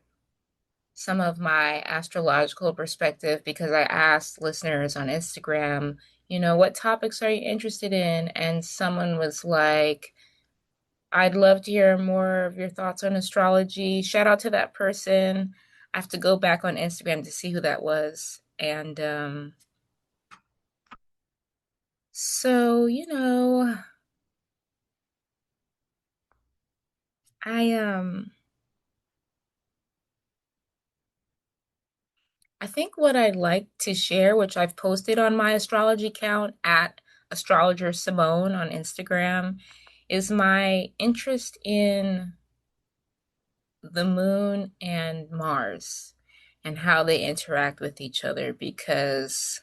some of my astrological perspective because I asked listeners on Instagram, what topics are you interested in? And someone was like, I'd love to hear more of your thoughts on astrology. Shout out to that person. I have to go back on Instagram to see who that was. And so, I I think what I'd like to share, which I've posted on my astrology account at astrologer Simone on Instagram, is my interest in the moon and Mars and how they interact with each other. Because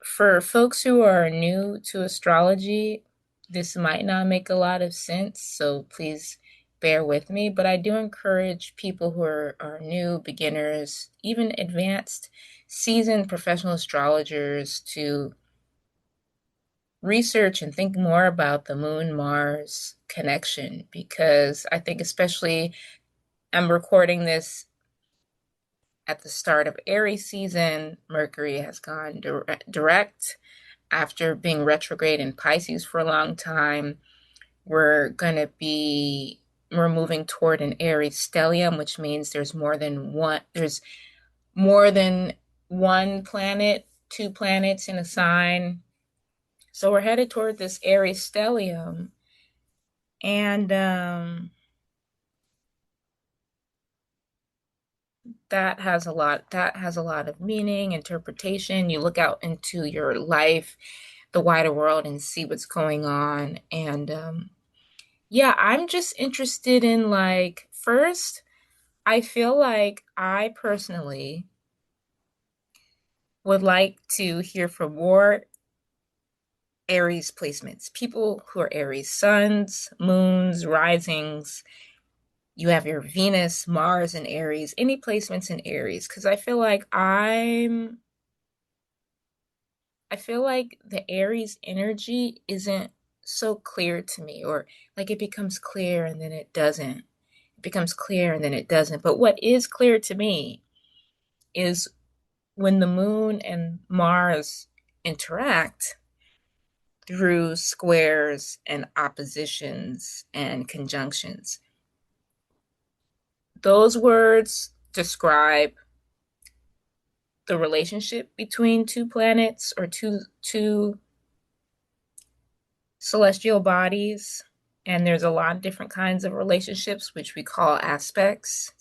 for folks who are new to astrology, this might not make a lot of sense, so please bear with me. But I do encourage people who are new, beginners, even advanced, seasoned professional astrologers to research and think more about the Moon Mars connection because I think, especially, I'm recording this at the start of Aries season. Mercury has gone direct after being retrograde in Pisces for a long time. We're moving toward an Aries stellium, which means there's more than one planet, two planets in a sign. So we're headed toward this Aries stellium. And that has a lot of meaning, interpretation. You look out into your life, the wider world, and see what's going on. And yeah, I'm just interested in, like, first, I feel like I personally would like to hear from more Aries placements. People who are Aries suns, moons, risings. You have your Venus, Mars, and Aries. Any placements in Aries? Because I feel like the Aries energy isn't so clear to me, or like it becomes clear and then it doesn't. It becomes clear and then it doesn't. But what is clear to me is when the moon and Mars interact through squares and oppositions and conjunctions. Those words describe the relationship between two planets or two celestial bodies. And there's a lot of different kinds of relationships, which we call aspects.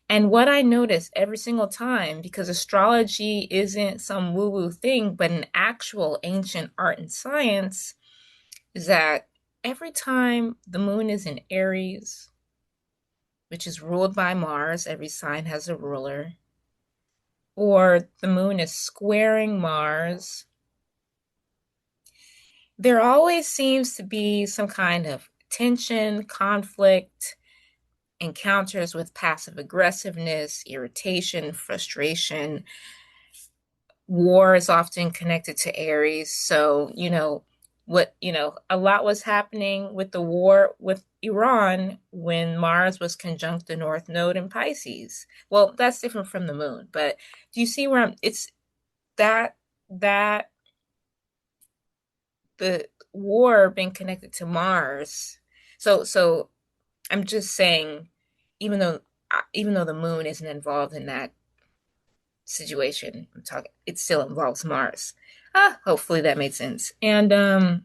And what I notice every single time, because astrology isn't some woo-woo thing, but an actual ancient art and science, is that every time the moon is in Aries, which is ruled by Mars, every sign has a ruler, or the moon is squaring Mars, there always seems to be some kind of tension, conflict, encounters with passive aggressiveness, irritation, frustration. War is often connected to Aries. So, a lot was happening with the war with Iran when Mars was conjunct the North Node in Pisces. Well, that's different from the moon, but do you see where it's that the war being connected to Mars. So I'm just saying, even though even though the moon isn't involved in that situation, I'm talking, it still involves Mars. Hopefully that made sense. And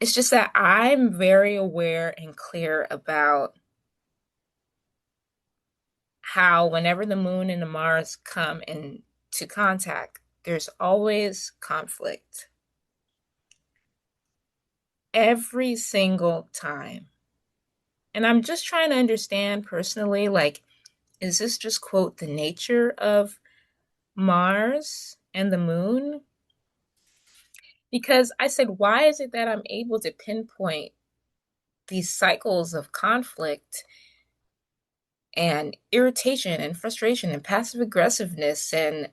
it's just that I'm very aware and clear about how whenever the moon and the Mars come into contact, there's always conflict every single time. And I'm just trying to understand personally, like, is this just, quote, the nature of Mars and the moon? Because I said, why is it that I'm able to pinpoint these cycles of conflict and irritation and frustration and passive aggressiveness and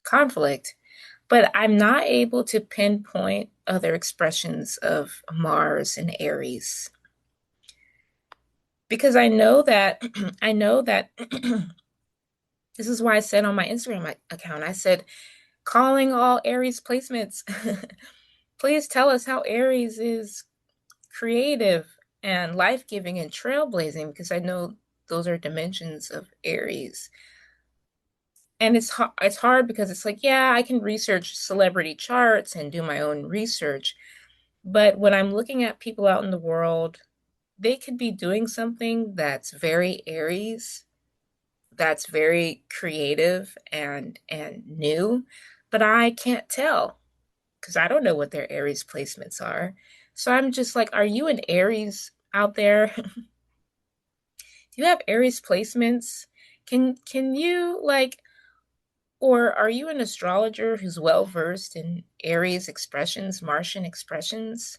conflict, but I'm not able to pinpoint other expressions of Mars and Aries? Because I know that I know that this is why I said on my Instagram account, I said, calling all Aries placements. Please tell us how Aries is creative and life-giving and trailblazing, because I know those are dimensions of Aries. And it's hard because it's like, yeah, I can research celebrity charts and do my own research, but when I'm looking at people out in the world, they could be doing something that's very Aries, that's very creative and new, but I can't tell because I don't know what their Aries placements are. So I'm just like, are you an Aries out there? Do you have Aries placements? Can you like, or are you an astrologer who's well versed in Aries expressions, Martian expressions?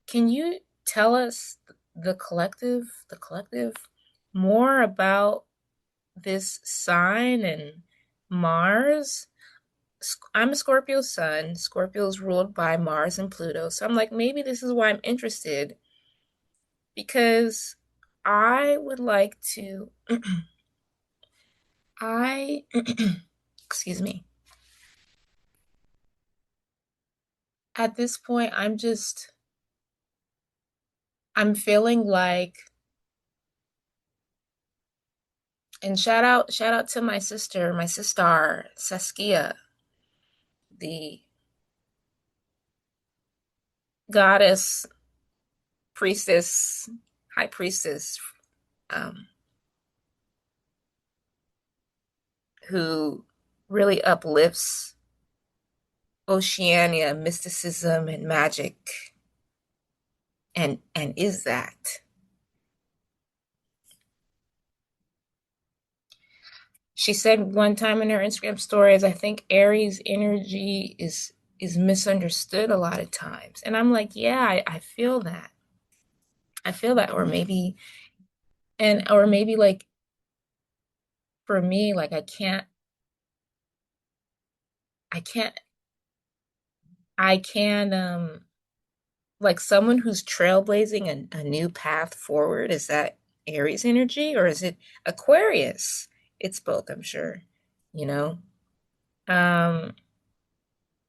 Can you tell us the collective more about this sign and Mars? I'm a Scorpio sun. Scorpio is ruled by Mars and Pluto. So I'm like, maybe this is why I'm interested, because I would like to, I, excuse me, at this point, I'm feeling like, and shout out to my sister, Saskia, the goddess, priestess, high priestess, um, who really uplifts Oceania, mysticism and magic, and is that. She said one time in her Instagram stories, I think Aries energy is misunderstood a lot of times. And I'm like, yeah, I feel that. I feel that. Or maybe like for me, like I can't, I can, like someone who's trailblazing a new path forward. Is that Aries energy or is it Aquarius? It's both, I'm sure, you know? Um,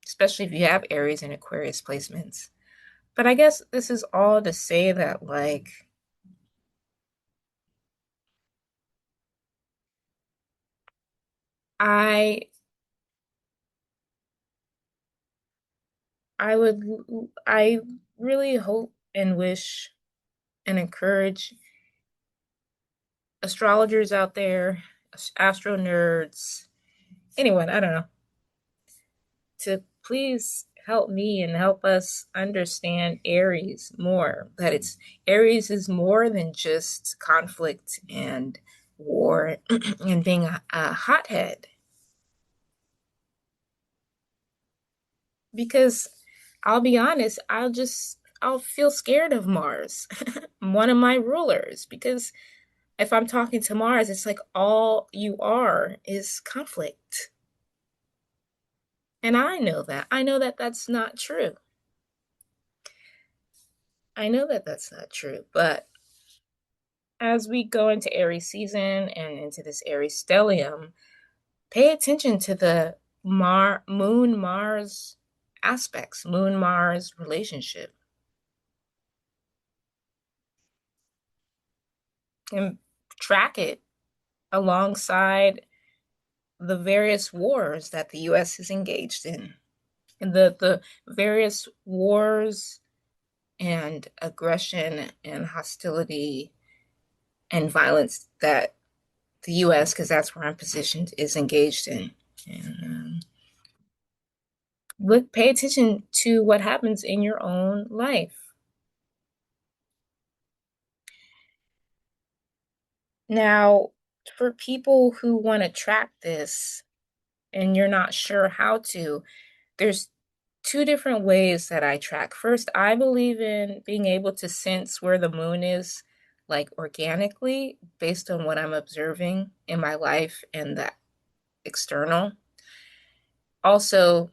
especially if you have Aries and Aquarius placements. But I guess this is all to say that, like, I I would I really hope and wish and encourage astrologers out there, astro nerds, anyone, I don't know, to please help me and help us understand Aries more. That it's Aries is more than just conflict and war and being a hothead. Because I'll be honest, I'll feel scared of Mars, one of my rulers, because if I'm talking to Mars, it's like all you are is conflict. And I know that. I know that that's not true. I know that that's not true. But as we go into Aries season and into this Aries stellium, pay attention to the Moon Mars aspects, Moon Mars relationship, and track it alongside the various wars that the US is engaged in. And the various wars and aggression and hostility and violence that the US, because that's where I'm positioned, is engaged in. And pay attention to what happens in your own life. Now, for people who want to track this and you're not sure how to, there's two different ways that I track. First, I believe in being able to sense where the moon is, like organically, based on what I'm observing in my life and the external. Also,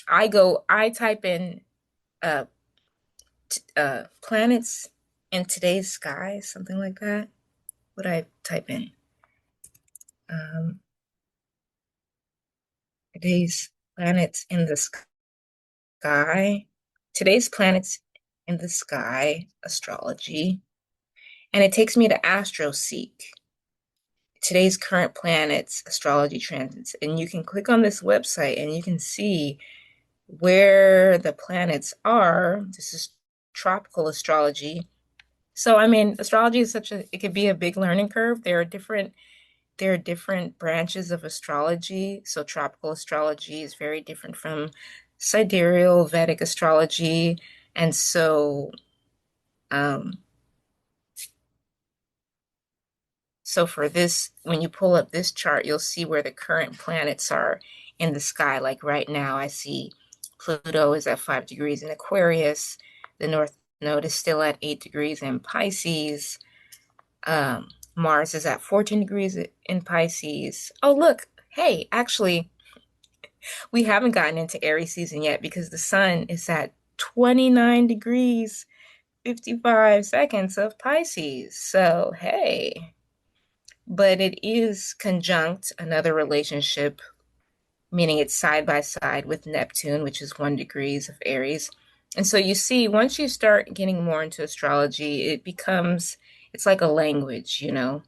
I type in uh, planets in today's sky, something like that. What I type in? Um, today's planets in the sky. Today's planets in the sky, astrology. And it takes me to AstroSeek, today's current planets, astrology transits. And you can click on this website and you can see where the planets are. This is tropical astrology. So, I mean, astrology is it could be a big learning curve. There are different branches of astrology. So, tropical astrology is very different from sidereal Vedic astrology. And so, um, So for this, when you pull up this chart, you'll see where the current planets are in the sky. Like right now, I see Pluto is at 5 degrees in Aquarius. The North Node is still at 8 degrees in Pisces. Mars is at 14 degrees in Pisces. Oh, look. Hey, actually, we haven't gotten into Aries season yet because the sun is at 29 degrees, 55 seconds of Pisces. So, hey. But it is conjunct another relationship, meaning it's side by side with Neptune, which is 1 degrees of Aries. And so you see, once you start getting more into astrology, it's like a language, you know,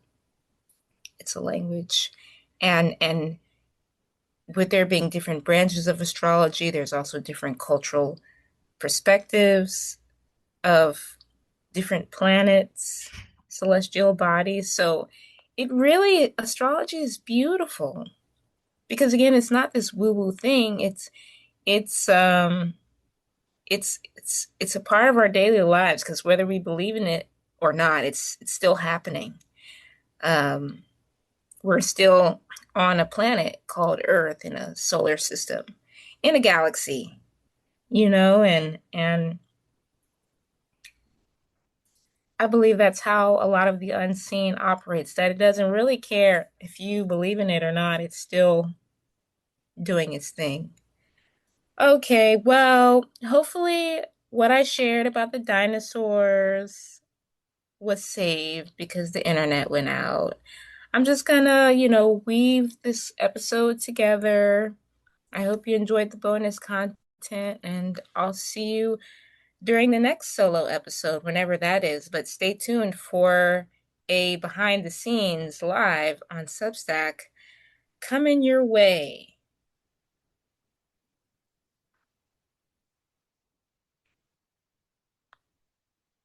it's a language. And with there being different branches of astrology, there's also different cultural perspectives of different planets, celestial bodies. So astrology is beautiful. Because again, it's not this woo-woo thing. It's it's a part of our daily lives because whether we believe in it or not, it's still happening. Um, we're still on a planet called Earth in a solar system, in a galaxy, you know, and I believe that's how a lot of the unseen operates, that it doesn't really care if you believe in it or not, it's still doing its thing. Okay, well, hopefully what I shared about the dinosaurs was saved because the internet went out. I'm just gonna, weave this episode together. I hope you enjoyed the bonus content, and I'll see you during the next solo episode, whenever that is. But stay tuned for a behind the scenes live on Substack coming your way.